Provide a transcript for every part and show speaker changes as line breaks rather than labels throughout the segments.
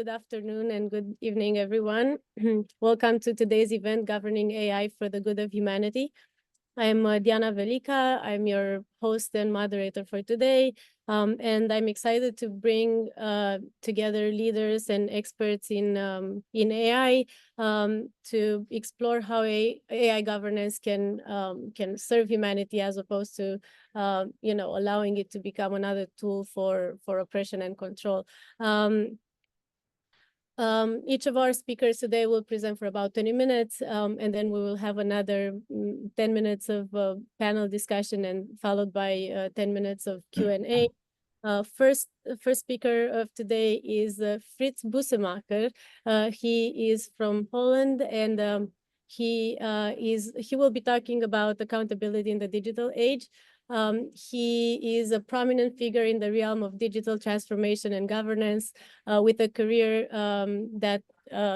good afternoon, and good evening, everyone. Welcome to today's event, Governing AI for the Good of Humanity. I'm Diana Velica. I'm your host and moderator for today, and I'm excited to bring together leaders and experts in AI to explore how AI governance can serve humanity as opposed to allowing it to become another tool for oppression and control. Each of our speakers today will present for about 20 minutes, and then we will have another 10 minutes of panel discussion and followed by 10 minutes of Q&A. First speaker of today is Frits Bussemaker. He is from Poland, and he will be talking about accountability in the digital age. He is a prominent figure in the realm of digital transformation and governance, with a career that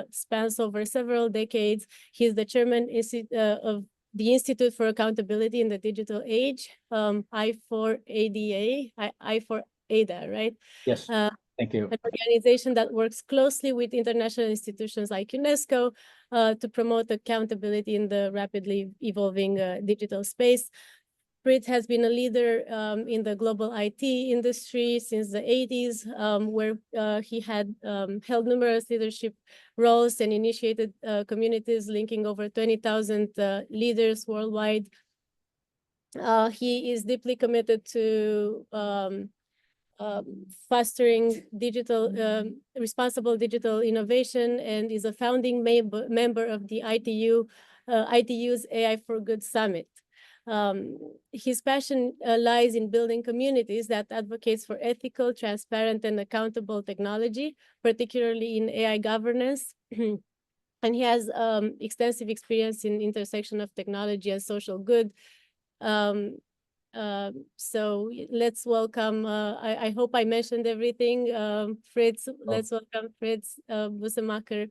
spans over several decades. He is the chairman of the Institute for Accountability in the Digital Age, I4ADA, I4ADA, right?
Yes, thank you.
An organization that works closely with international institutions like UNESCO to promote accountability in the rapidly evolving digital space. Frits has been a leader in the global IT industry since the 80s, where he had held numerous leadership roles and initiated communities linking over 20,000 leaders worldwide. He is deeply committed to fostering responsible digital innovation, and is a founding member of the ITU's AI for Good Summit. His passion lies in building communities that advocates for ethical, transparent, and accountable technology, particularly in AI governance. And he has extensive experience in intersection of technology and social good. So let's welcome, I hope I mentioned everything, Frits. Let's welcome Frits Bussemaker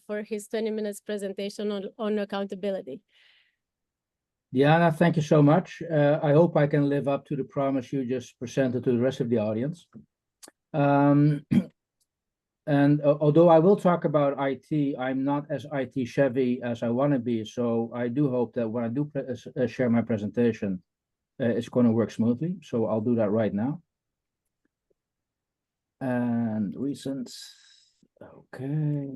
for his 20 minutes presentation on accountability.
Diana, thank you so much. I hope I can live up to the promise you just presented to the rest of the audience. And although I will talk about IT, I'm not as IT savvy as I want to be. So I do hope that when I do share my presentation, it's going to work smoothly. So I'll do that right now. And recent, okay.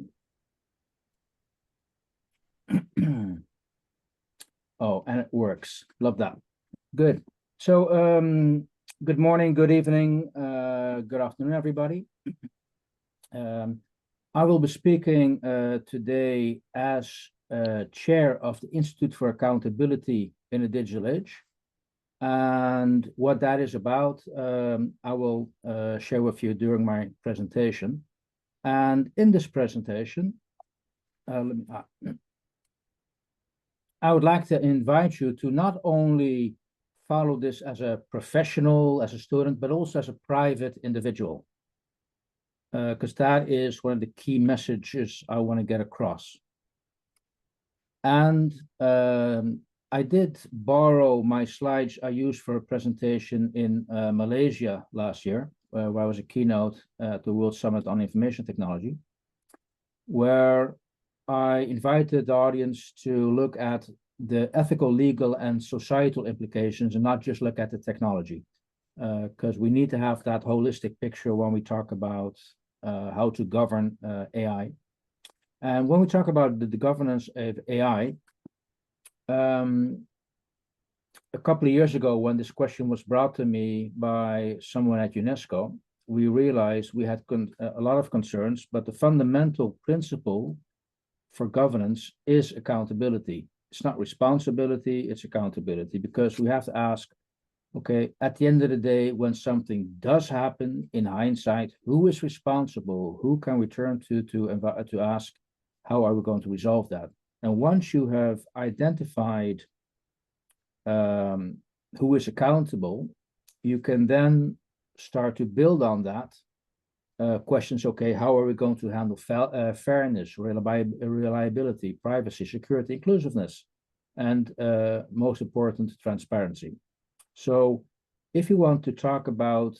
Oh, and it works. Love that. Good. So good morning, good evening, good afternoon, everybody. I will be speaking today as chair of the Institute for Accountability in the Digital Age. And what that is about, I will share with you during my presentation. And in this presentation, I would like to invite you to not only follow this as a professional, as a student, but also as a private individual, because that is one of the key messages I want to get across. And I did borrow my slides I used for a presentation in Malaysia last year, where I was a keynote at the World Summit on Information Technology, where I invited the audience to look at the ethical, legal, and societal implications and not just look at the technology, because we need to have that holistic picture when we talk about how to govern AI. And when we talk about the governance of AI, a couple of years ago, when this question was brought to me by someone at UNESCO, we realized we had a lot of concerns, but the fundamental principle for governance is accountability. It's not responsibility, it's accountability, because we have to ask, okay, at the end of the day, when something does happen in hindsight, who is responsible? Who can we turn to ask, how are we going to resolve that? And once you have identified who is accountable, you can then start to build on that. Questions, okay, how are we going to handle fairness, reliability, privacy, security, inclusiveness, and most important, transparency. So if you want to talk about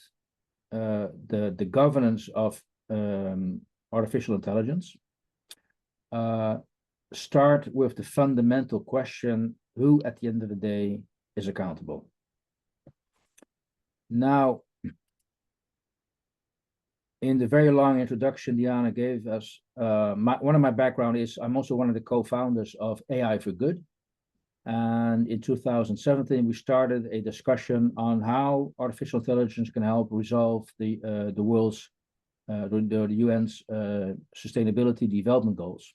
the governance of artificial intelligence, start with the fundamental question, who at the end of the day is accountable? Now, in the very long introduction Diana gave us, one of my background is I'm also one of the co-founders of AI for Good. And in 2017, we started a discussion on how artificial intelligence can help resolve the world's, the UN's sustainability development goals.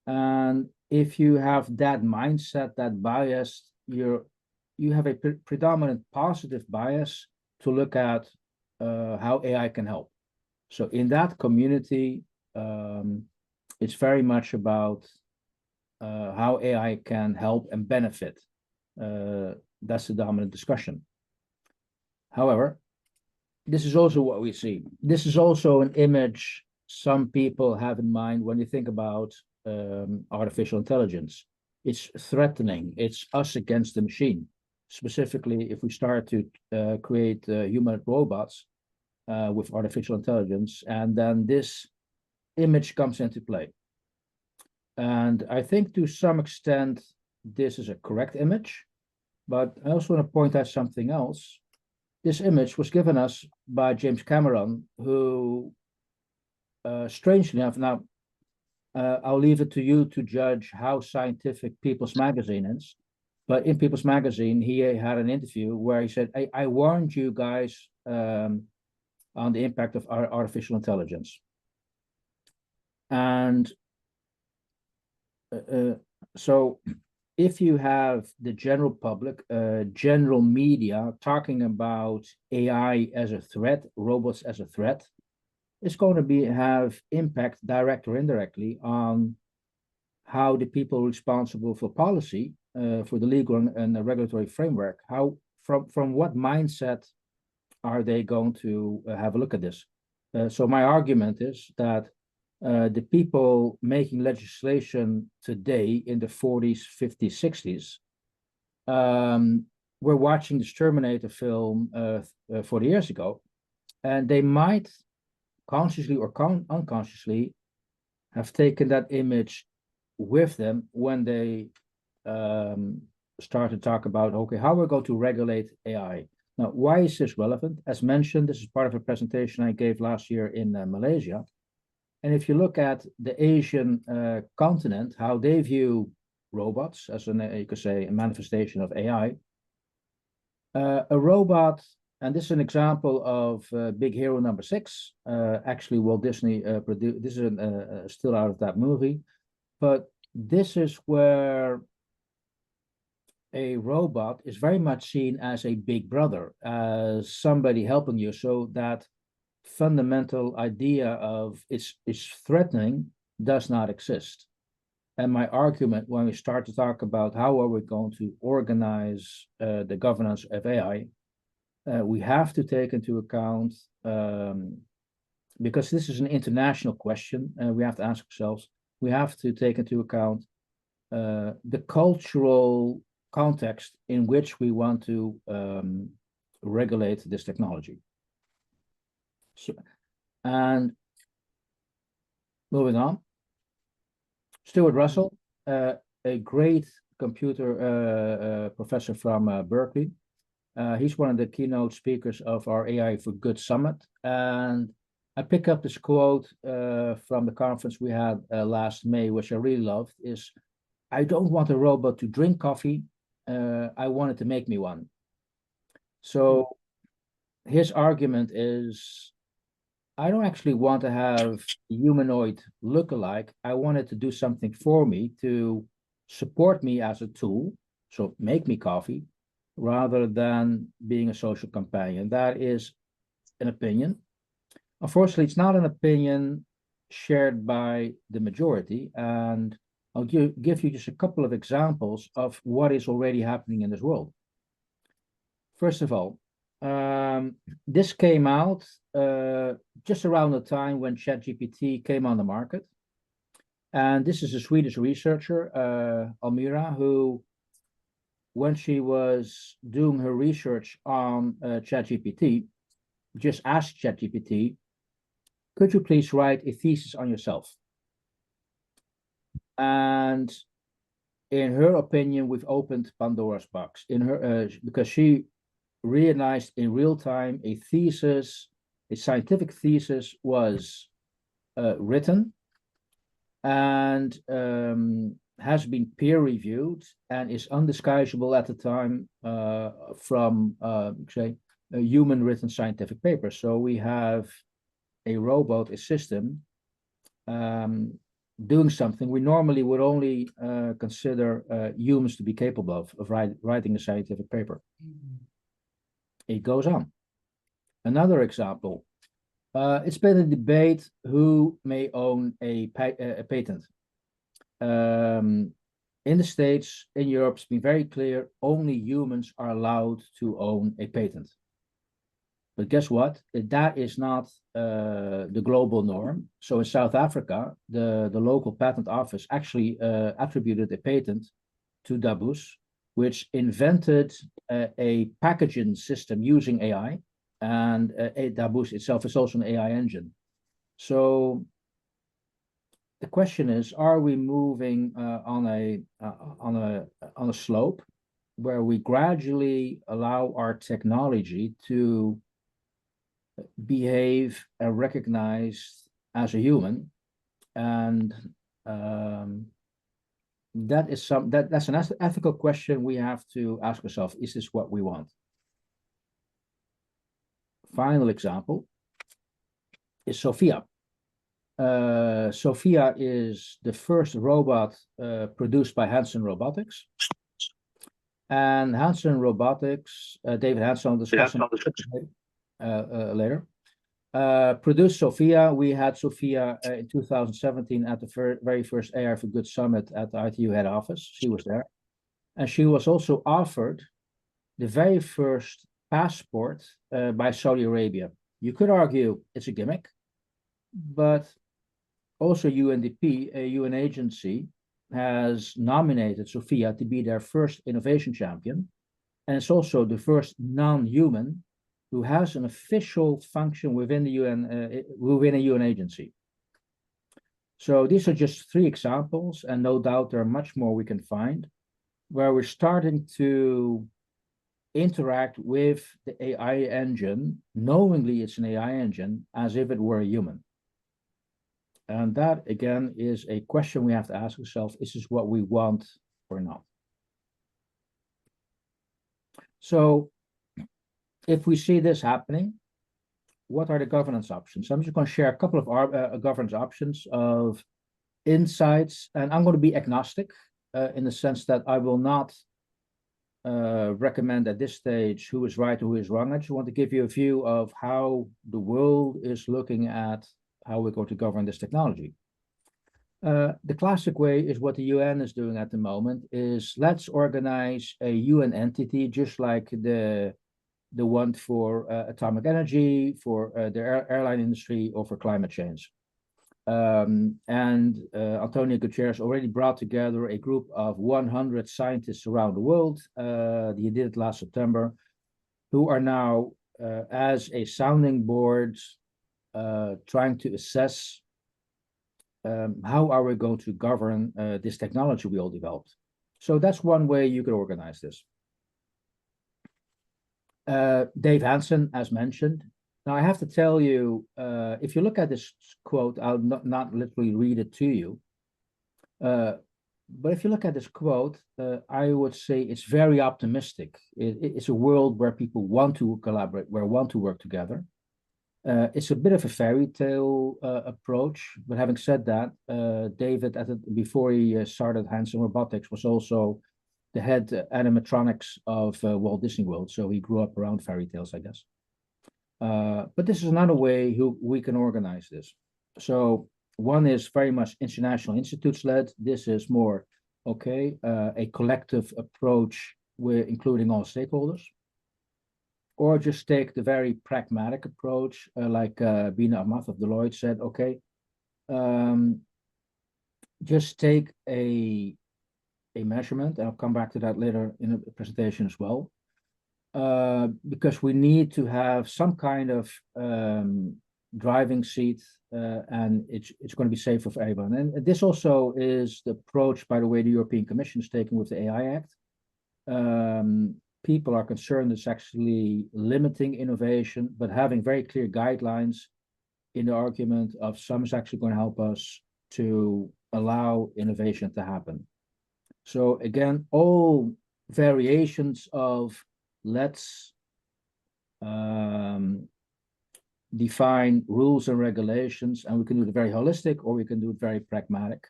And if you have that mindset, that bias, you have a predominant positive bias to look at how AI can help. So in that community, it's very much about how AI can help and benefit. That's the dominant discussion. However, this is also what we see. This is also an image some people have in mind when you think about artificial intelligence. It's threatening. It's us against the machine. Specifically, if we start to create humanoid robots with artificial intelligence, and then this image comes into play. And I think to some extent, this is a correct image, but I also want to point out something else. This image was given us by James Cameron, who, strangely enough, now I'll leave it to you to judge how scientific People's Magazine is. But in People's Magazine, he had an interview where he said, I warned you guys on the impact of artificial intelligence. And so if you have the general public, general media talking about AI as a threat, robots as a threat, it's going to have impact, direct or indirectly, on how the people responsible for policy, for the legal and the regulatory framework, how from what mindset are they going to have a look at this? So my argument is that the people making legislation today in the 40s, 50s, 60s, were watching the Terminator film 40 years ago, and they might consciously or unconsciously have taken that image with them when they start to talk about, okay, how we're going to regulate AI. Now, why is this relevant? As mentioned, this is part of a presentation I gave last year in Malaysia. And if you look at the Asian continent, how they view robots as you could say, a manifestation of AI, a robot, and this is an example of Big Hero number 6. Actually, Walt Disney produced, this is still out of that movie, but this is where a robot is very much seen as a big brother, as somebody helping you, so that fundamental idea of it's threatening does not exist. And my argument when we start to talk about how are we going to organize the governance of AI, we have to take into account, because this is an international question, we have to ask ourselves, we have to take into account the cultural context in which we want to regulate this technology. So, and moving on, Stuart Russell, a great computer professor from Berkeley. He's one of the keynote speakers of our AI for Good Summit. And I pick up this quote from the conference we had last May, which I really loved, is, I don't want a robot to drink coffee. I want it to make me one. So his argument is, I don't actually want to have a humanoid look-alike. I want it to do something for me, to support me as a tool, so make me coffee, rather than being a social companion. That is an opinion. Unfortunately, it's not an opinion shared by the majority. And I'll give you just a couple of examples of what is already happening in this world. First of all, this came out just around the time when ChatGPT came on the market. And this is a Swedish researcher, Almira, who, when she was doing her research on ChatGPT, just asked ChatGPT, could you please write a thesis on yourself? And in her opinion, we've opened Pandora's box. Because she realized in real time a scientific thesis was written and has been peer reviewed and is undisguisable at the time from say a human written scientific paper. So we have a robot, a system doing something we normally would only consider humans to be capable of writing a scientific paper. It goes on. Another example, it's been a debate who may own a patent. In the States, in Europe, it's been very clear, only humans are allowed to own a patent. But guess what? That is not the global norm. So in South Africa, the local patent office actually attributed a patent to Dabus, which invented a packaging system using AI. And Dabus itself is also an AI engine. So the question is, are we moving on a slope where we gradually allow our technology to behave and recognized as a human? And that's an ethical question we have to ask ourselves. Is this what we want? Final example is Sophia. Sophia is the first robot produced by Hanson Robotics. And Hanson Robotics, David Hanson will discuss later, produced Sophia. We had Sophia in 2017 at the very first AI for Good Summit at the ITU head office. She was there. And she was also offered the very first passport by Saudi Arabia. You could argue it's a gimmick, but also UNDP, a UN agency, has nominated Sophia to be their first innovation champion. And it's also the first non-human who has an official function within the UN, within a UN agency. So these are just 3 examples, and no doubt there are much more we can find, where we're starting to interact with the AI engine, knowingly it's an AI engine, as if it were a human. And that, again, is a question we have to ask ourselves, is this what we want or not? So if we see this happening, what are the governance options? I'm just going to share a couple of governance options of insights, and I'm going to be agnostic in the sense that I will not recommend at this stage who is right or who is wrong. I just want to give you a view of how the world is looking at how we're going to govern this technology. The classic way is what the UN is doing at the moment is let's organize a UN entity, just like the one for atomic energy, for the airline industry, or for climate change. Antonio Guterres already brought together a group of 100 scientists around the world. He did it last September, who are now as a sounding board trying to assess how are we going to govern this technology we all developed. So that's one way you could organize this. Dave Hanson, as mentioned. Now I have to tell you, if you look at this quote, I'll not literally read it to you, but if you look at this quote, I would say it's very optimistic. It's a world where people want to collaborate, where want to work together. It's a bit of a fairy tale approach, but having said that, David, before he started Hanson Robotics, was also the head animatronics of Walt Disney World, so he grew up around fairy tales, I guess. But this is another way we can organize this. So one is very much international institutes led. This is more, a collective approach with including all stakeholders. Or just take the very pragmatic approach, like Bina Ahmad of Deloitte said, just take a measurement, and I'll come back to that later in the presentation as well, because we need to have some kind of driving seat, and it's going to be safer for everyone. And this also is the approach, by the way, the European Commission is taking with the AI Act. People are concerned it's actually limiting innovation, but having very clear guidelines in the argument of some is actually going to help us to allow innovation to happen. So again, all variations of let's define rules and regulations, and we can do it very holistic or we can do it very pragmatic.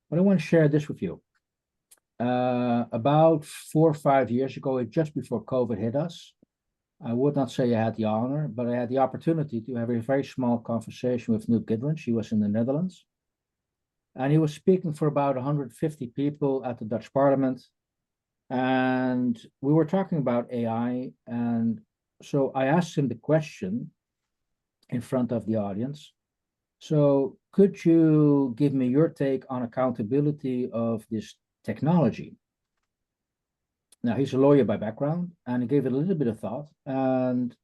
But I want to share this with you. About 4 or 5 years ago, just before COVID hit us, I would not say I had the honor, but I had the opportunity to have a very small conversation with Newt Gingrich. He was in the Netherlands. And he was speaking for about 150 people at the Dutch Parliament. And we were talking about AI. And so I asked him the question in front of the audience. So could you give me your take on accountability of this technology? Now, he's a lawyer by background, and he gave it a little bit of thought. And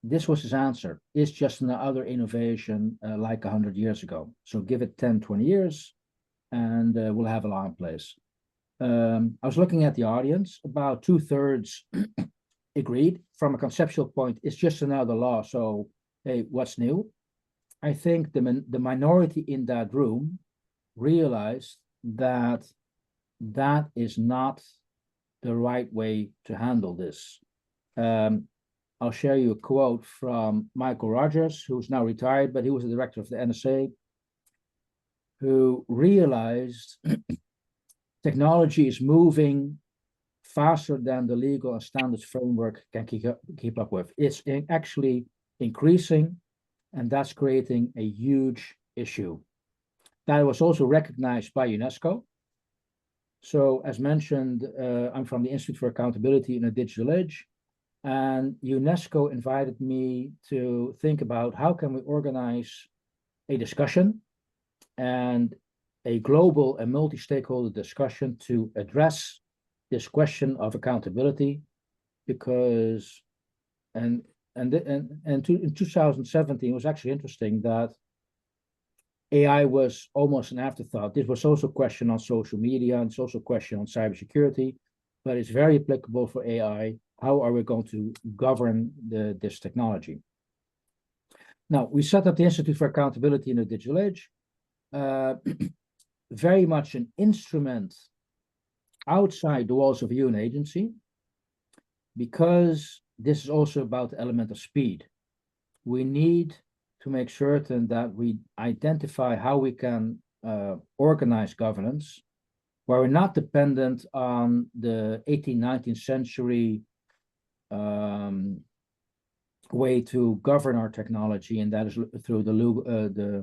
this was his answer. It's just another innovation like 100 years ago. So give it 10, 20 years, and we'll have a law in place. I was looking at the audience. About 2/3 agreed. From a conceptual point, it's just another law. So, hey, what's new? I think the minority in that room realized that that is not the right way to handle this. I'll share you a quote from Michael Rogers, who's now retired, but he was the director of the NSA, who realized technology is moving faster than the legal and standards framework can keep up with. It's actually increasing, and that's creating a huge issue. That was also recognized by UNESCO. So as mentioned, I'm from the Institute for Accountability in a Digital Age, and UNESCO invited me to think about how can we organize a discussion and a global and multi-stakeholder discussion to address this question of accountability, because in 2017 it was actually interesting that AI was almost an afterthought. This was also a question on social media, and it's also a question on cybersecurity, but it's very applicable for AI. How are we going to govern this technology? Now, we set up the Institute for Accountability in the Digital Age, very much an instrument outside the walls of a UN agency, because this is also about the element of speed. We need to make certain that we identify how we can organize governance, where we're not dependent on the 18th, 19th century way to govern our technology, and that is through the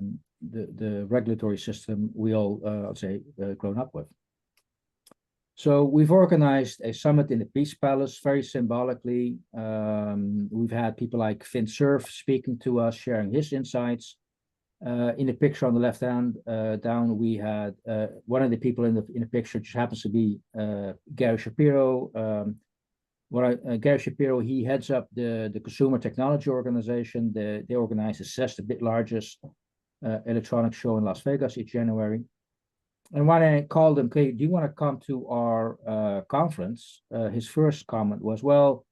regulatory system we all, I'd say, grown up with. So we've organized a summit in the Peace Palace, very symbolically. We've had people like Finn Cerf speaking to us, sharing his insights. In the picture on the left hand down, we had one of the people in the picture just happens to be Gary Shapiro. Gary Shapiro, he heads up the Consumer Technology Organization. They organize the CES, the largest electronics show in Las Vegas each January. And when I called him, okay, do you want to come to our conference? His first comment was, well,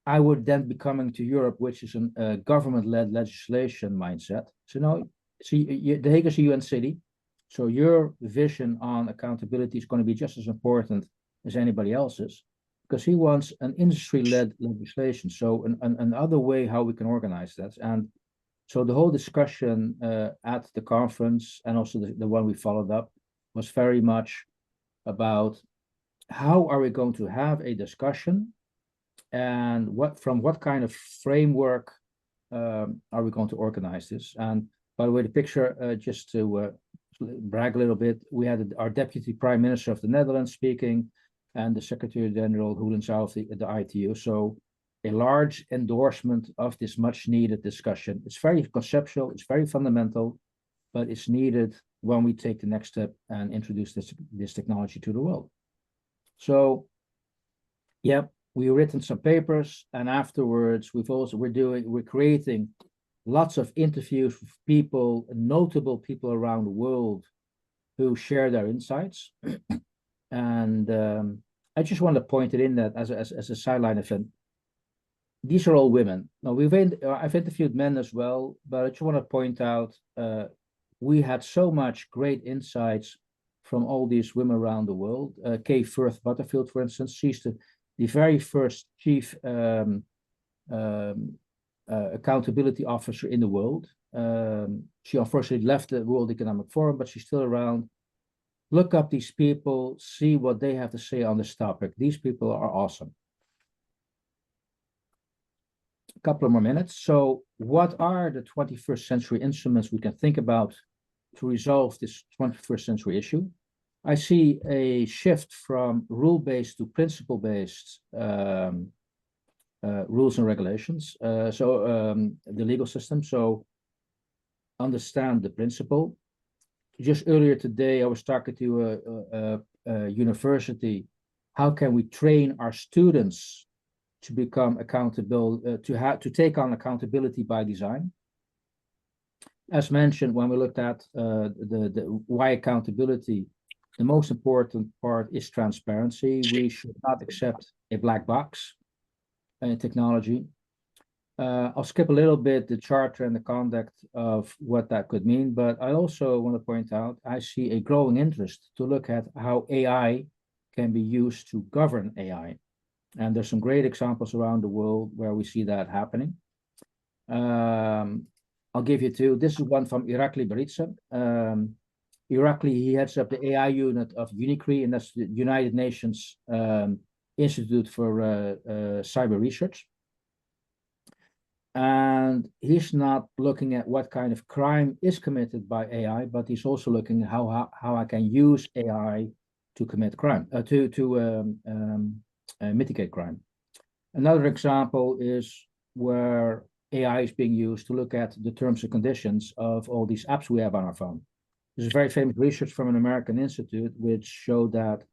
I would then be coming to Europe, which is a government-led legislation mindset. So no, see, The Hague is a UN city, so your vision on accountability is going to be just as important as anybody else's, because he wants an industry-led legislation. So another way how we can organize that. And so the whole discussion at the conference, and also the one we followed up, was very much about how are we going to have a discussion, and from what kind of framework are we going to organize this. And by the way, the picture, just to brag a little bit, we had our Deputy Prime Minister of the Netherlands speaking, and the Secretary General Hoelensau of the ITU. So a large endorsement of this much needed discussion. It's very conceptual, it's very fundamental, but it's needed when we take the next step and introduce this technology to the world. So, yeah, we've written some papers, and afterwards we're creating lots of interviews with people, notable people around the world who share their insights. And I just want to point it in that as a sideline event. These are all women. Now I've interviewed men as well, but I just want to point out we had so much great insights from all these women around the world. Kay Firth Butterfield, for instance, she's the very first chief accountability officer in the world. She unfortunately left the World Economic Forum, but she's still around. Look up these people, see what they have to say on this topic. These people are awesome. A couple of more minutes. So what are the 21st century instruments we can think about to resolve this 21st century issue? I see a shift from rule-based to principle-based rules and regulations. The legal system. So understand the principle. Just earlier today, I was talking to a university. How can we train our students to become accountable, to take on accountability by design? As mentioned, when we looked at the why accountability, the most important part is transparency. We should not accept a black box in technology. I'll skip a little bit the charter and the conduct of what that could mean, but I also want to point out, I see a growing interest to look at how AI can be used to govern AI. And there's some great examples around the world where we see that happening. I'll give you two. This is one from Irakli Beritsa. Irakli, he heads up the AI unit of UNICRI, and that's the United Nations Institute for Cyber Research. And he's not looking at what kind of crime is committed by AI, but he's also looking at how I can use AI to commit crime, mitigate crime. Another example is where AI is being used to look at the terms and conditions of all these apps we have on our phone. There's very famous research from an American institute which showed that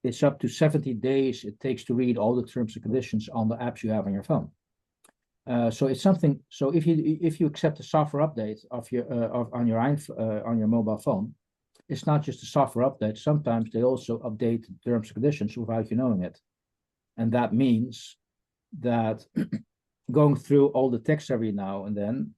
it's up to 70 days it takes to read all the terms and conditions on the apps you have on your phone. So it's something. So if you accept a software update on your mobile phone, it's not just a software update. Sometimes they also update the terms and conditions without you knowing it, and that means that going through all the text every now and then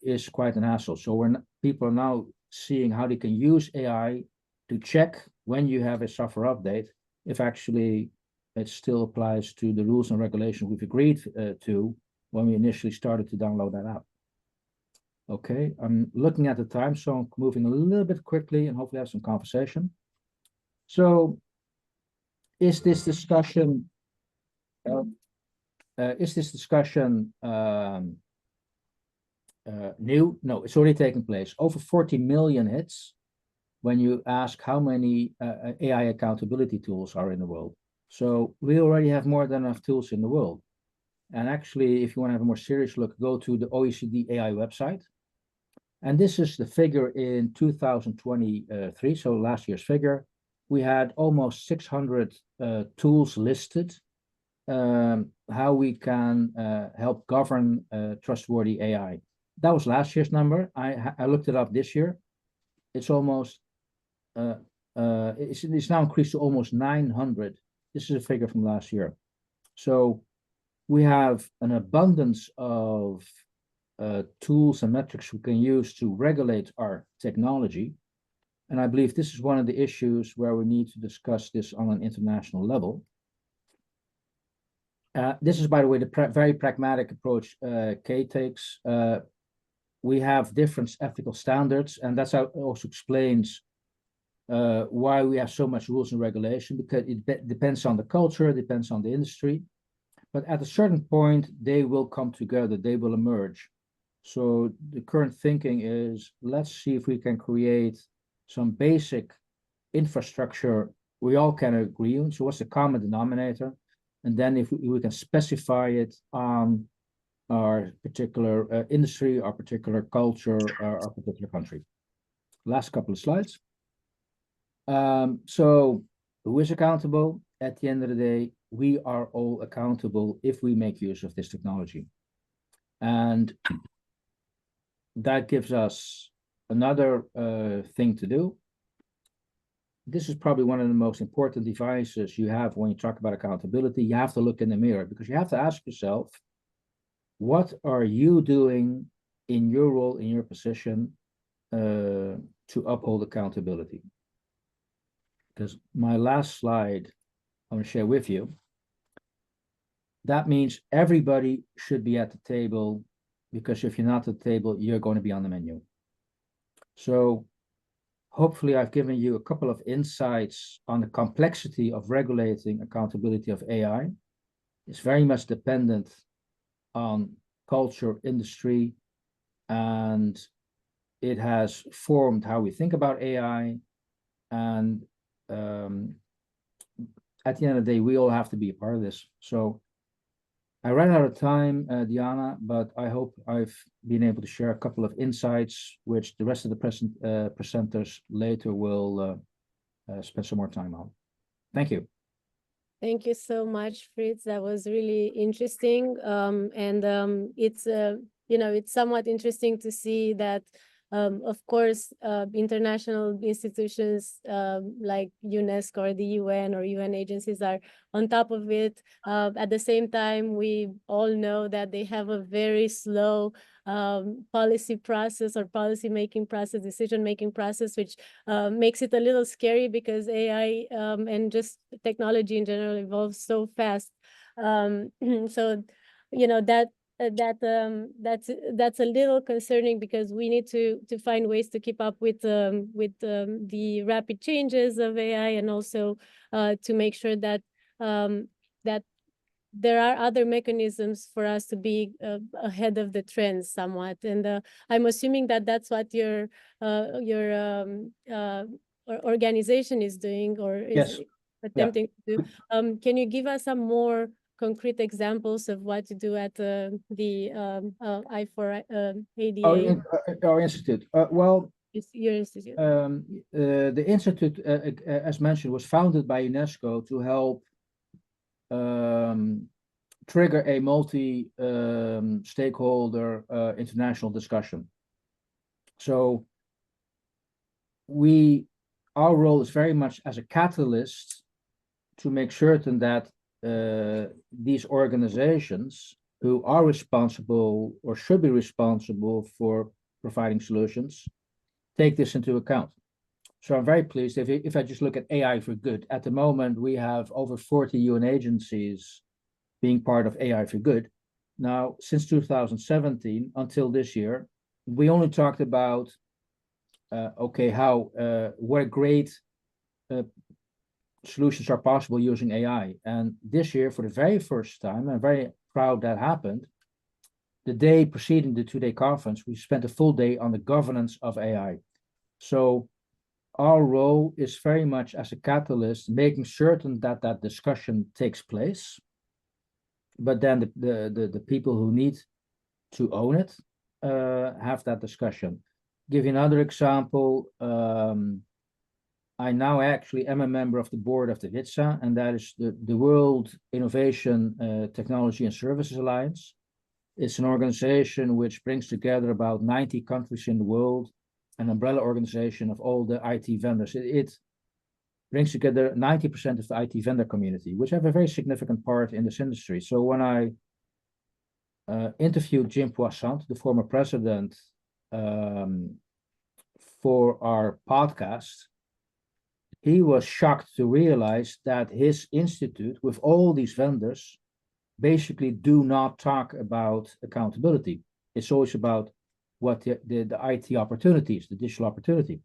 is quite an hassle. So people are now seeing how they can use AI to check when you have a software update if actually it still applies to the rules and regulations we've agreed to when we initially started to download that app. Okay, I'm looking at the time, so I'm moving a little bit quickly and hopefully have some conversation. So is this discussion new? No, it's already taken place. Over 40 million hits when you ask how many AI accountability tools are in the world. So we already have more than enough tools in the world. And actually, if you want to have a more serious look, go to the OECD AI website. And this is the figure in 2023, so last year's figure. We had almost 600 tools listed, how we can help govern trustworthy AI. That was last year's number. I looked it up this year. It's almost, it's now increased to almost 900. This is a figure from last year. So we have an abundance of tools and metrics we can use to regulate our technology. And I believe this is one of the issues where we need to discuss this on an international level. This is, by the way, the very pragmatic approach Kay takes. We have different ethical standards, and that's how it also explains why we have so much rules and regulation, because it depends on the culture, depends on the industry. But at a certain point, they will come together, they will emerge. So the current thinking is, let's see if we can create some basic infrastructure we all can agree on. So what's the common denominator? And then if we can specify it on our particular industry, our particular culture, our particular country. Last couple of slides. So who is accountable? at the end of the day, we are all accountable if we make use of this technology. And that gives us another thing to do. This is probably one of the most important devices you have when you talk about accountability. You have to look in the mirror because you have to ask yourself, what are you doing in your role, in your position, to uphold accountability? Because my last slide I want to share with you, that means everybody should be at the table, because if you're not at the table, you're going to be on the menu. So hopefully I've given you a couple of insights on the complexity of regulating accountability of AI. It's very much dependent on culture, industry, and it has formed how we think about AI. And at the end of the day, we all have to be a part of this. So I ran out of time, Diana, but I hope I've been able to share a couple of insights, which the rest of the presenters later will spend some more time on. Thank you.
Thank you so much, Frits. That was really interesting. It's it's somewhat interesting to see that, of course, international institutions like UNESCO or the UN or UN agencies are on top of it. At the same time, we all know that they have a very slow policy process or policy making process, decision making process, which makes it a little scary because AI and just technology in general evolves so fast. So, that's a little concerning because we need to find ways to keep up with the rapid changes of AI, and also to make sure that that there are other mechanisms for us to be ahead of the trends somewhat. And I'm assuming that that's what your organization is doing, or is attempting to do. Can you give us some more concrete examples of what you do at the I4ADA?
Our institute. Well,
your institute.
The institute, as mentioned, was founded by UNESCO to help trigger a multi-stakeholder international discussion. So our role is very much as a catalyst to make certain that these organizations who are responsible or should be responsible for providing solutions take this into account. So I'm very pleased. If I just look at AI for Good, at the moment we have over 40 UN agencies being part of AI for Good. Now, since 2017 until this year, we only talked about what great solutions are possible using AI. And this year, for the very first time, I'm very proud that happened. The day preceding the two-day conference, we spent a full day on the governance of AI. So our role is very much as a catalyst, making certain that that discussion takes place. But then the people who need to own it have that discussion. Give you another example. I now actually am a member of the board of the Velica, and that is the World Innovation, Technology and Services Alliance. It's an organization which brings together about 90 countries in the world, an umbrella organization of all the IT vendors. It brings together 90% of the IT vendor community, which have a very significant part in this industry. So when I interviewed Jim Poissant, the former president, for our podcast, he was shocked to realize that his institute, with all these vendors, basically do not talk about accountability. It's always about what the IT opportunities, the digital opportunity.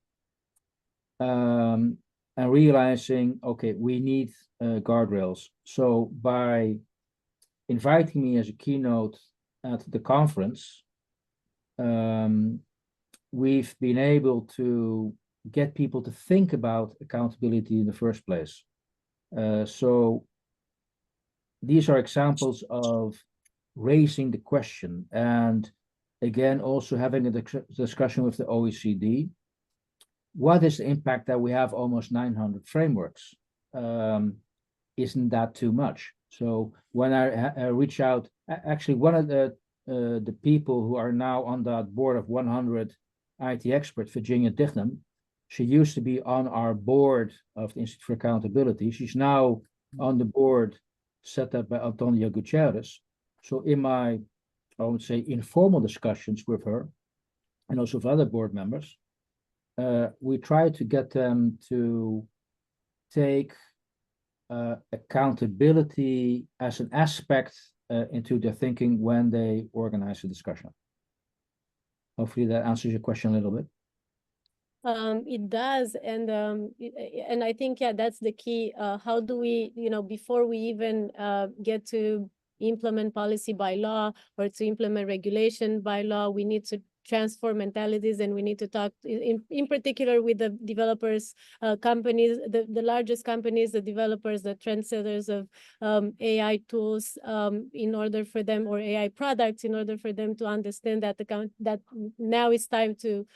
And realizing, okay, we need guardrails. So by inviting me as a keynote at the conference, we've been able to get people to think about accountability in the first place. So these are examples of raising the question, and again, also having a discussion with the OECD. What is the impact that we have almost 900 frameworks? isn't that too much? So when I reach out, actually one of the people who are now on that board of 100 IT experts, Virginia Dignam, she used to be on our board of the Institute for Accountability. She's now on the board set up by Antonio Gutierrez. So in my, I would say, informal discussions with her and also with other board members, we try to get them to take accountability as an aspect into their thinking when they organize a discussion. Hopefully that answers your question a little bit.
It does, and I think, yeah, that's the key. How do we, before we even get to implement policy by law or to implement regulation by law, we need to transform mentalities, and we need to talk in particular with the developers, companies, the largest companies, the developers, the trendsetters of AI tools, in order for them, or AI products, in order for them to understand that that now it's time to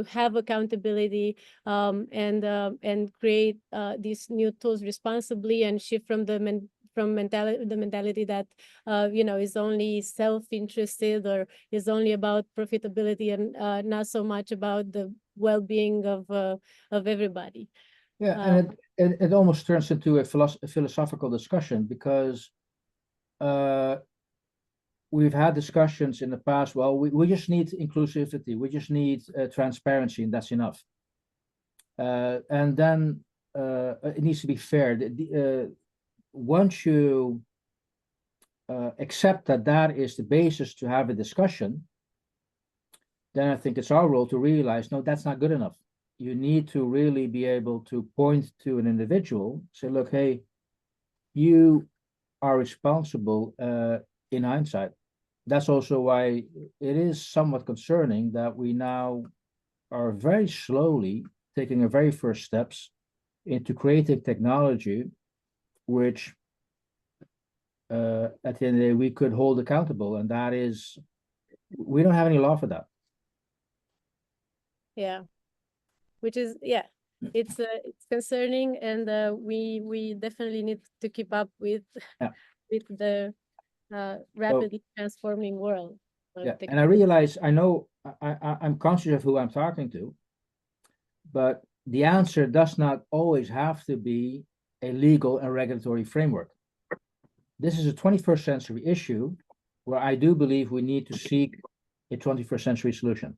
have accountability, and create these new tools responsibly, and shift from the mentality that is only self-interested or is only about profitability, and not so much about the well-being of everybody.
Yeah, and it almost turns into a philosophical discussion, because we've had discussions in the past. Well, we just need inclusivity, we just need transparency, and that's enough. And then it needs to be fair. Once you accept that that is the basis to have a discussion, then I think it's our role to realize, no, that's not good enough. You need to really be able to point to an individual, say, look, hey, you are responsible in hindsight. That's also why it is somewhat concerning that we now are very slowly taking our very first steps into creating technology which at the end of the day we could hold accountable, and that is, we don't have any law for that.
Yeah, which is, yeah, it's concerning, and we definitely need to keep up with with the rapidly transforming world.
Yeah, and I realize, I know I'm conscious of who I'm talking to, but the answer does not always have to be a legal and regulatory framework. This is a 21st century issue where I do believe we need to seek a 21st century solution.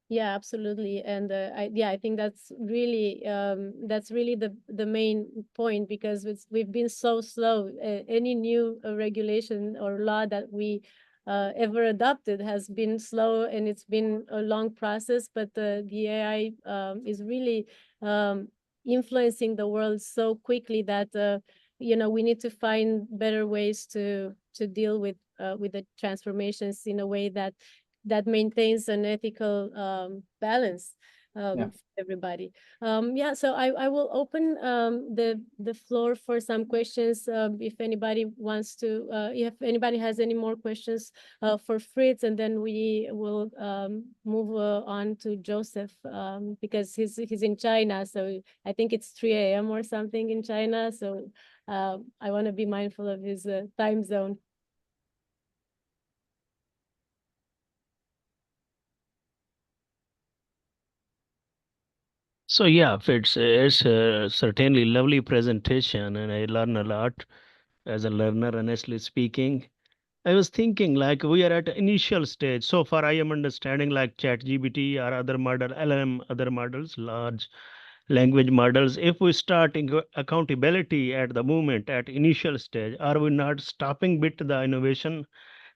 Yeah, absolutely, and I think that's really the main point, because we've been so slow. Any new regulation or law that we ever adopted has been slow, and it's been a long process. But the AI is really influencing the world so quickly that we need to find better ways to deal with the transformations in a way that maintains an ethical balance for everybody. So I will open the floor for some questions, if anybody wants to, if anybody has any more questions for Frits, and then we will move on to Joseph, because he's in China, so I think it's 3 a.m. or something in China, so I want to be mindful of his time zone.
So yeah, it's certainly lovely presentation, and I learn a lot as a learner, honestly speaking. I was thinking, like, we are at initial stage. So far, I am understanding like ChatGPT or other model, LLM, other models, large language models. If we start accountability at the moment, at initial stage, are we not stopping bit the innovation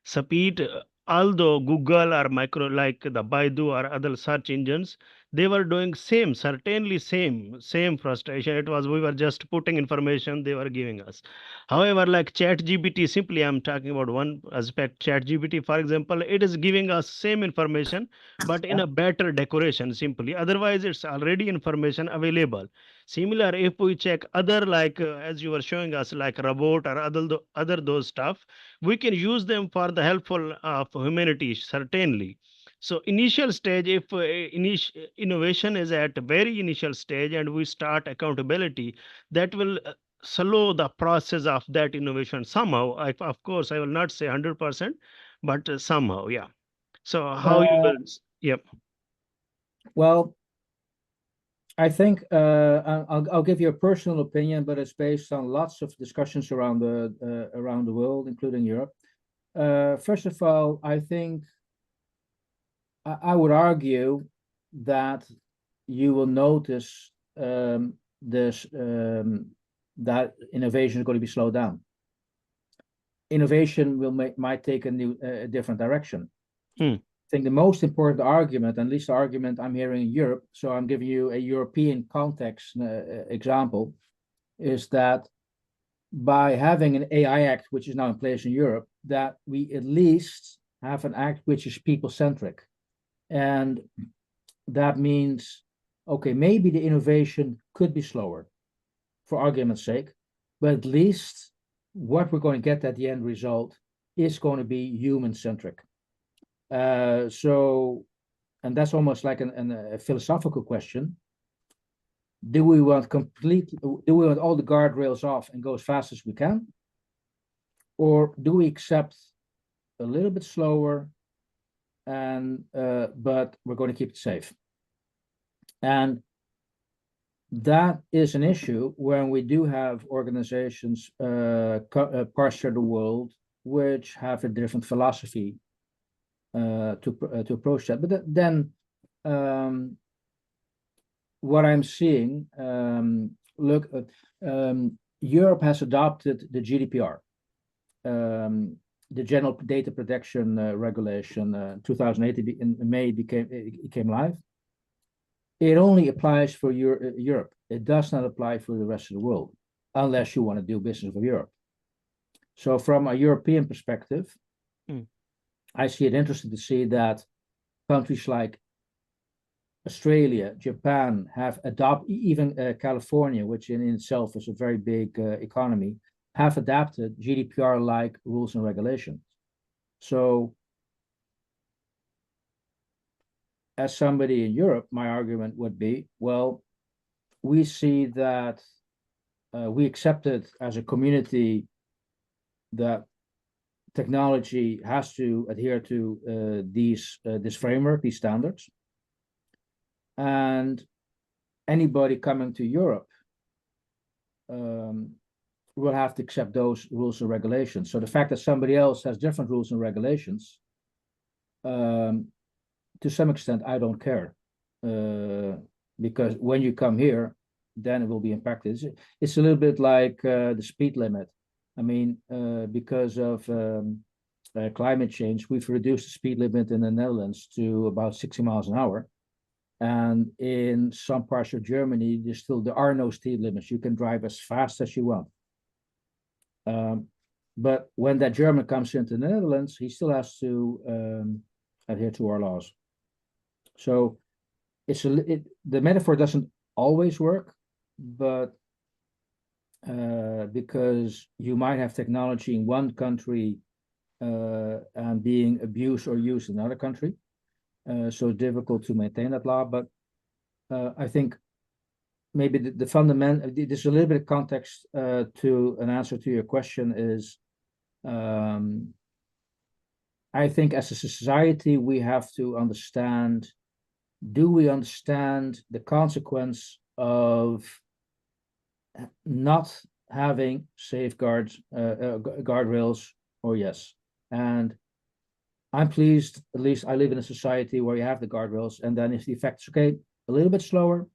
speed? Although Google or micro, like the Baidu or other search engines, they were doing certainly same frustration. It was, we were just putting information they were giving us. However, like ChatGPT, simply I'm talking about one aspect. ChatGPT, for example, it is giving us same information, but in a better decoration, simply. Otherwise, it's already information available. Similar, if we check other, like as you were showing us, like robot or other those stuff, we can use them for the helpful of humanity, certainly. So initial stage, if innovation is at very initial stage and we start accountability, that will slow the process of that innovation somehow. Of course, I will not say 100%, but somehow, yeah. So how you will, yep.
Well, I think I'll give you a personal opinion, but it's based on lots of discussions around the world, including Europe. First of all, I think I would argue that you will notice this that innovation is going to be slowed down. Innovation might take a different direction. I think the most important argument, and at least the argument I'm hearing in Europe, so I'm giving you a European context example, is that by having an AI Act, which is now in place in Europe, that we at least have an act which is people-centric. And that means, okay, maybe the innovation could be slower, for argument's sake, but at least what we're going to get at the end result is going to be human-centric. So, and that's almost like a philosophical question. Do we want all the guardrails off and go as fast as we can? Or do we accept a little bit slower, and but we're going to keep it safe? And that is an issue when we do have organizations parts of the world which have a different philosophy to approach that. But then what I'm seeing, Europe has adopted the GDPR, the General Data Protection Regulation. 2008 in May it came live. It only applies for Europe. It does not apply for the rest of the world, unless you want to do business with Europe. So from a European perspective, I see it interesting to see that countries like Australia, Japan have adopted, even California, which in itself is a very big economy, have adapted GDPR-like rules and regulations. So as somebody in Europe, my argument would be, well, we see that we accepted as a community that technology has to adhere to this framework, these standards. And anybody coming to Europe will have to accept those rules and regulations. So the fact that somebody else has different rules and regulations, to some extent, I don't care, because when you come here, then it will be impacted. It's a little bit like the speed limit. I mean, because of climate change, we've reduced the speed limit in the Netherlands to about 60 miles an hour. And in some parts of Germany, there are no speed limits. You can drive as fast as you want. But when that German comes into the Netherlands, he still has to adhere to our laws. So the metaphor doesn't always work, but because you might have technology in one country and being abused or used in another country, so it's difficult to maintain that law. But I think maybe the fundamental, there's a little bit of context to an answer to your question is, I think as a society, we have to understand, do we understand the consequence of not having safeguards, guardrails, or yes? And I'm pleased, at least I live in a society where you have the guardrails, and then if the effect's okay, a little bit slower,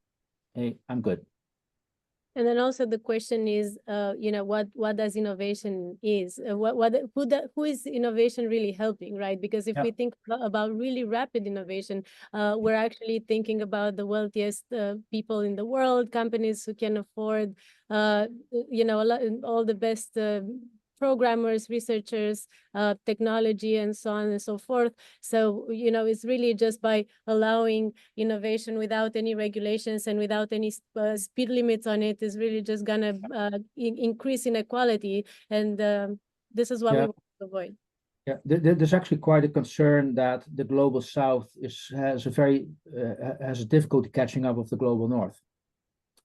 hey, I'm good.
And then also the question is, what does innovation is? Who is innovation really helping, right? Because if we think about really rapid innovation, we're actually thinking about the wealthiest people in the world, companies who can afford, all the best programmers, researchers, technology, and so on and so forth. So, it's really just by allowing innovation without any regulations and without any speed limits on it is really just gonna increase inequality. And this is what we want to avoid.
Yeah, there's actually quite a concern that the global South has a difficulty catching up with the global North.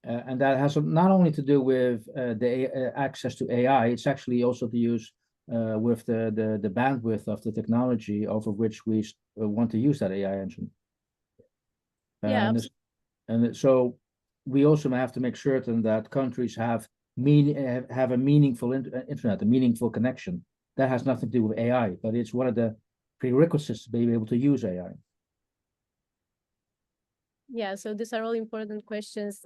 And that has not only to do with the access to AI, it's actually also to use with the bandwidth of the technology over which we want to use that AI engine.
Yeah,
and so we also have to make certain that countries have a meaningful internet, a meaningful connection. That has nothing to do with AI, but it's one of the prerequisites to be able to use AI.
Yeah, so these are all important questions.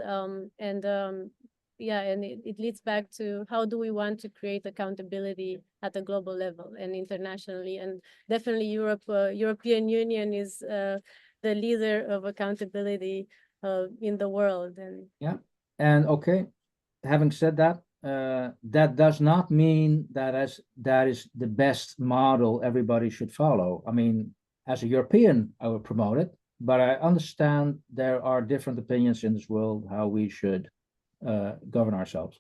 Yeah, and it leads back to how do we want to create accountability at a global level and internationally. And definitely European Union is the leader of accountability in the world. And
yeah, and okay, having said that, that does not mean that is the best model everybody should follow. I mean, as a European, I would promote it, but I understand there are different opinions in this world how we should govern ourselves.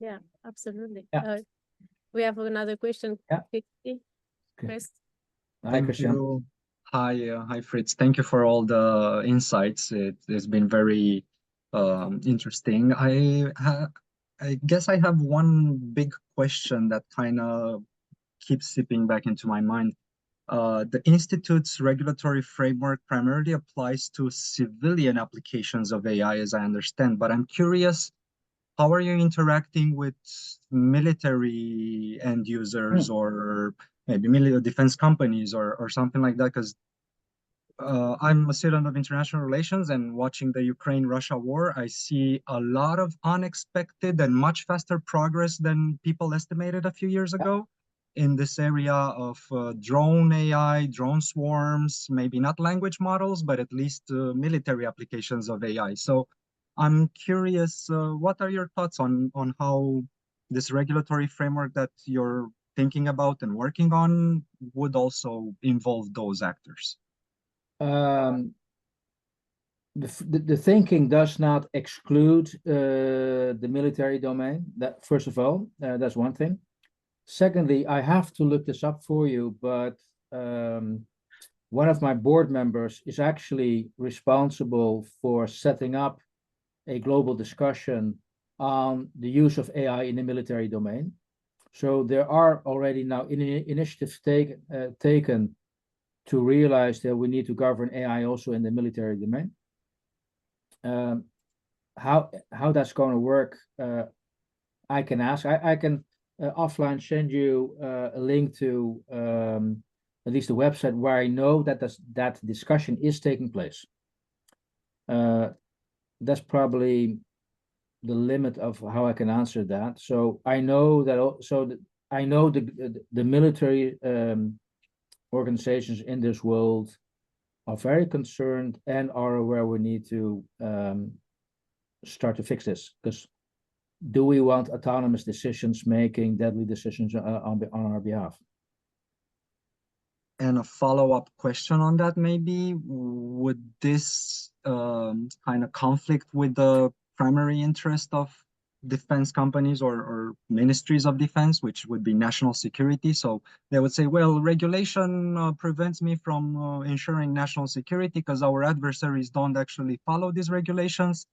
yeah, absolutely.
Yeah.
We have another question.
Yeah.
Chris.
Hi,
Thank
Christian.
you. Hi, Frits. Thank you for all the insights. It has been very interesting. I guess I have one big question that kind of keeps seeping back into my mind. The Institute's regulatory framework primarily applies to civilian applications of AI, as I understand, but I'm curious, how are you interacting with military end users or maybe military defense companies or something like that? Because I'm a student of international relations, and watching the Ukraine-Russia war, I see a lot of unexpected and much faster progress than people estimated a few years ago in this area of drone AI, drone swarms, maybe not language models, but at least military applications of AI. So I'm curious, what are your thoughts on how this regulatory framework that you're thinking about and working on would also involve those actors?
The thinking does not exclude the military domain. That first of all, that's one thing. Secondly, I have to look this up for you, but one of my board members is actually responsible for setting up a global discussion on the use of AI in the military domain. So there are already now initiatives taken to realize that we need to govern AI also in the military domain. How that's going to work, I can ask. I can offline send you a link to at least the website where I know that that discussion is taking place. That's probably the limit of how I can answer that. So I know that. I know the military organizations in this world are very concerned and are aware we need to start to fix this, because do we want autonomous decisions making deadly decisions on our behalf?
And a follow-up question on that, maybe, would this kind of conflict with the primary interest of defense companies or ministries of defense, which would be national security? So they would say, well, regulation prevents me from ensuring national security because our adversaries don't actually follow these regulations.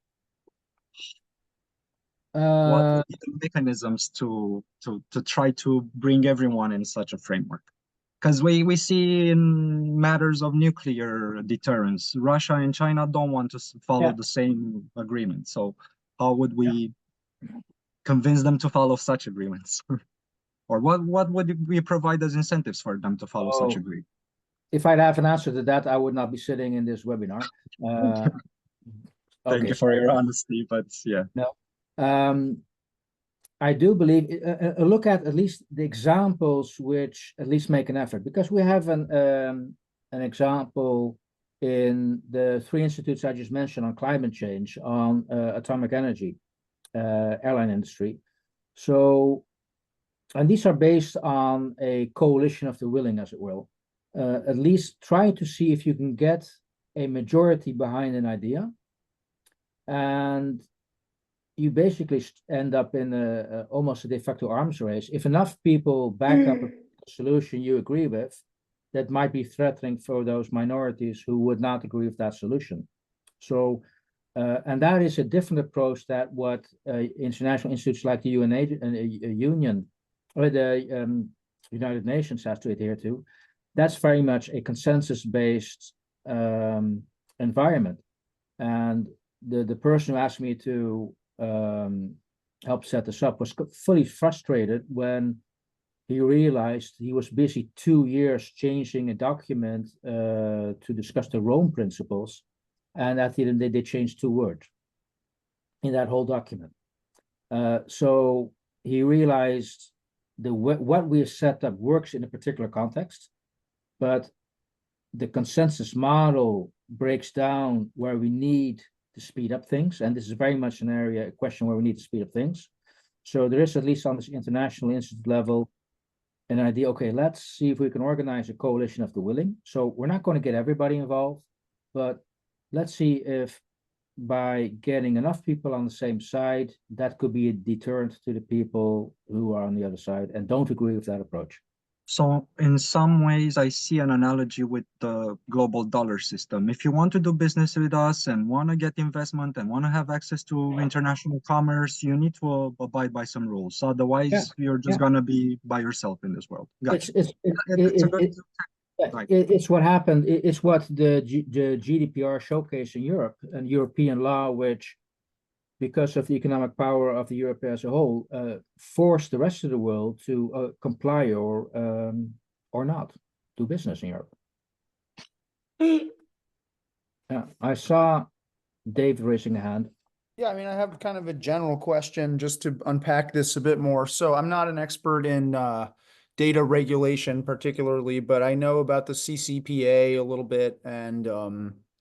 What would be the mechanisms to try to bring everyone in such a framework? Because we see in matters of nuclear deterrence, Russia and China don't want to follow the same agreement. So how would we convince them to follow such agreements? Or what would we provide as incentives for them to follow such agreements?
If I'd have an answer to that, I would not be sitting in this webinar.
Thank you for your honesty, but yeah.
No. I do believe look at least the examples which at least make an effort, because we have an example in the 3 institutes I just mentioned on climate change, on atomic energy, airline industry. So, and these are based on a coalition of the willing, as it will. At least try to see if you can get a majority behind an idea, and you basically end up in almost a de facto arms race. If enough people back up a solution you agree with, that might be threatening for those minorities who would not agree with that solution. So, and that is a different approach that what international institutes like the Union or the United Nations has to adhere to. That's very much a consensus-based environment. And the person who asked me to help set this up was fully frustrated when he realized he was busy 2 years changing a document to discuss the Rome principles, and at the end of the day, they changed 2 words in that whole document. So he realized what we have set up works in a particular context, but the consensus model breaks down where we need to speed up things, and this is very much a question where we need to speed up things. So there is, at least on this international institute level, an idea, okay, let's see if we can organize a coalition of the willing. So we're not going to get everybody involved, but let's see if by getting enough people on the same side, that could be a deterrent to the people who are on the other side and don't agree with that approach.
So in some ways, I see an analogy with the global dollar system. If you want to do business with us and want to get investment and want to have access to international commerce, you need to abide by some rules. Otherwise, you're just going to be by yourself in this world. Gotcha.
It's what happened. It's what the GDPR showcased in Europe and European law, which, because of the economic power of the Europe as a whole, forced the rest of the world to comply or not do business in Europe. Yeah, I saw Dave raising a hand.
Yeah, I mean, I have kind of a general question just to unpack this a bit more. So I'm not an expert in data regulation particularly, but I know about the CCPA a little bit, and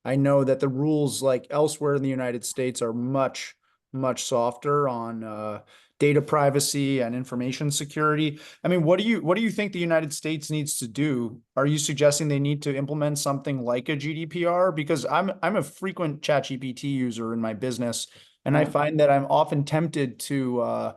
I know that the rules like elsewhere in the United States are much softer on data privacy and information security. I mean, what do you think the United States needs to do? Are you suggesting they need to implement something like a GDPR? Because I'm a frequent ChatGPT user in my business, and I find that I'm often tempted to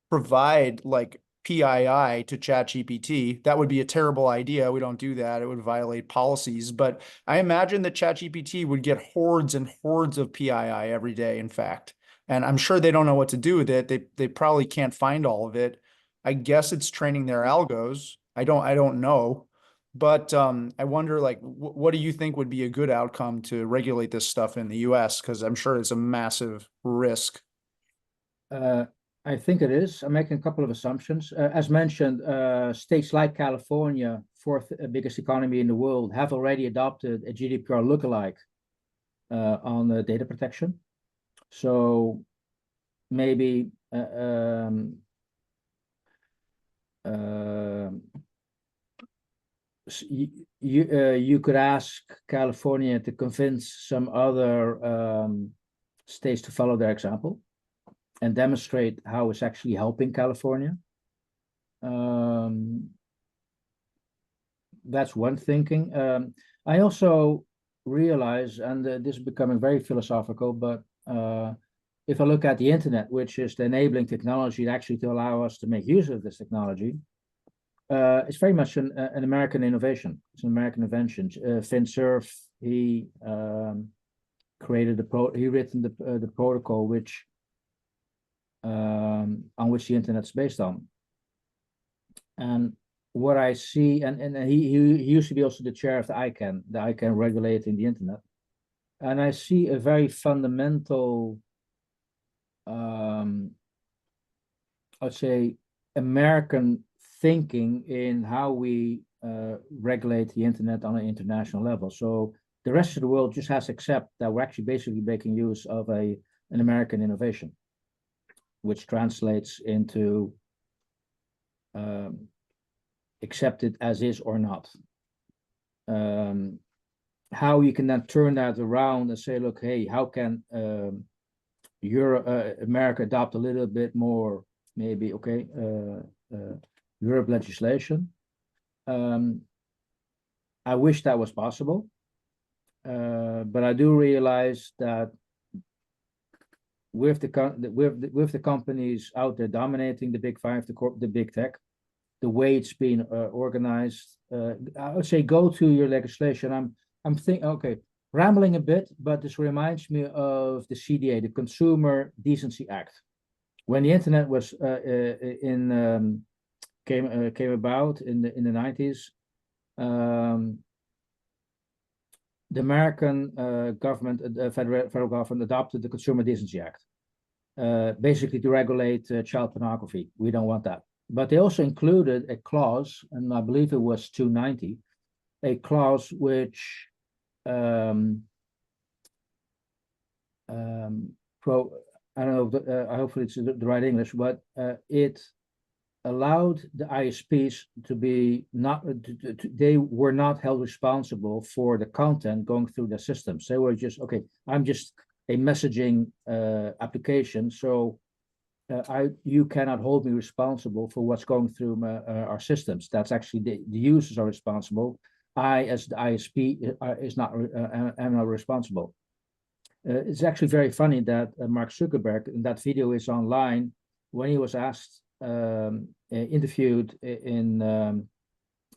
provide like PII to ChatGPT. That would be a terrible idea. We don't do that. It would violate policies. But I imagine that ChatGPT would get hordes and hordes of PII every day, in fact. And I'm sure they don't know what to do with it. They probably can't find all of it. I guess it's training their algos. I don't know. But I wonder, like, what do you think would be a good outcome to regulate this stuff in the US? Because I'm sure it's a massive risk.
I think it is. I'm making a couple of assumptions. As mentioned, states like California, fourth biggest economy in the world, have already adopted a GDPR lookalike on data protection. So maybe you could ask California to convince some other states to follow their example and demonstrate how it's actually helping California. That's one thinking. I also realize, and this is becoming very philosophical, but if I look at the internet, which is the enabling technology actually to allow us to make use of this technology, it's very much an American innovation. It's an American invention. Vint Cerf, he created written the protocol which on which the internet's based on. And what I see, and he used to be also the chair of the ICANN regulating the internet. And I see a very fundamental, I'd say, American thinking in how we regulate the internet on an international level. So the rest of the world just has to accept that we're actually basically making use of an American innovation, which translates into accepted as is or not. How you can then turn that around and say, look, hey, how can America adopt a little bit more, maybe, okay, Europe legislation. I wish that was possible, but I do realize that with the companies out there dominating the big five, the big tech, the way it's been organized, I would say go to your legislation. I'm thinking, okay, rambling a bit, but this reminds me of the CDA, the Consumer Decency Act. When the internet was came about in the 90s, the American government, federal government, adopted the Consumer Decency Act, basically to regulate child pornography. We don't want that. But they also included a clause, and I believe it was 290, a clause which I don't know, hopefully it's the right English, but it allowed the ISPs to be they were not held responsible for the content going through their systems. They were just, okay, I'm just a messaging application, so you cannot hold me responsible for what's going through our systems. That's actually the users are responsible. I, as the ISP, am not responsible. It's actually very funny that Mark Zuckerberg, and that video is online, when he was asked, interviewed during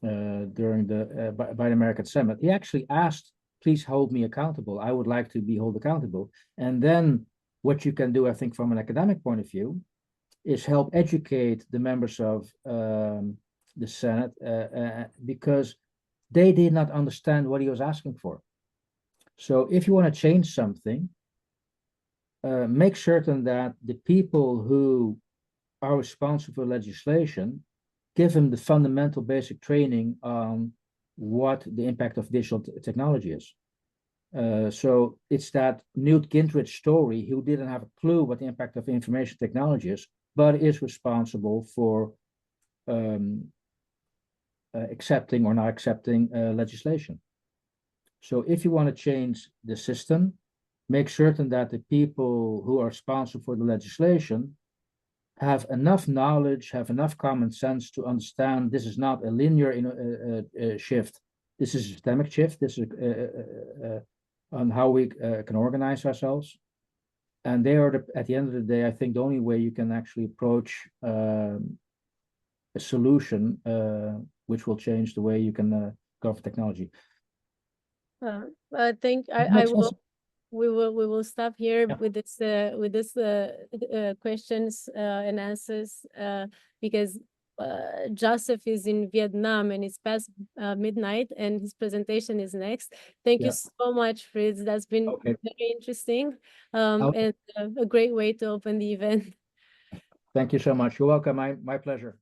the by the American Summit, he actually asked, please hold me accountable. I would like to be held accountable. And then what you can do, I think, from an academic point of view, is help educate the members of the Senate, because they did not understand what he was asking for. So if you want to change something, make certain that the people who are responsible for legislation give them the fundamental basic training on what the impact of digital technology is. So it's that Newt Gingrich story, who didn't have a clue what the impact of information technology is, but is responsible for accepting or not accepting legislation. So if you want to change the system, make certain that the people who are responsible for the legislation have enough knowledge, have enough common sense to understand this is not a linear shift. This is a systemic shift. This is on how we can organize ourselves. And they are, at the end of the day, I think the only way you can actually approach a solution which will change the way you can govern technology.
I think we will stop here with this questions and answers because Joseph is in Vietnam and it's past midnight and his presentation is next. Thank you so much, Frits. That's been very interesting and a great way to open the event.
Thank you so much. You're welcome. My pleasure.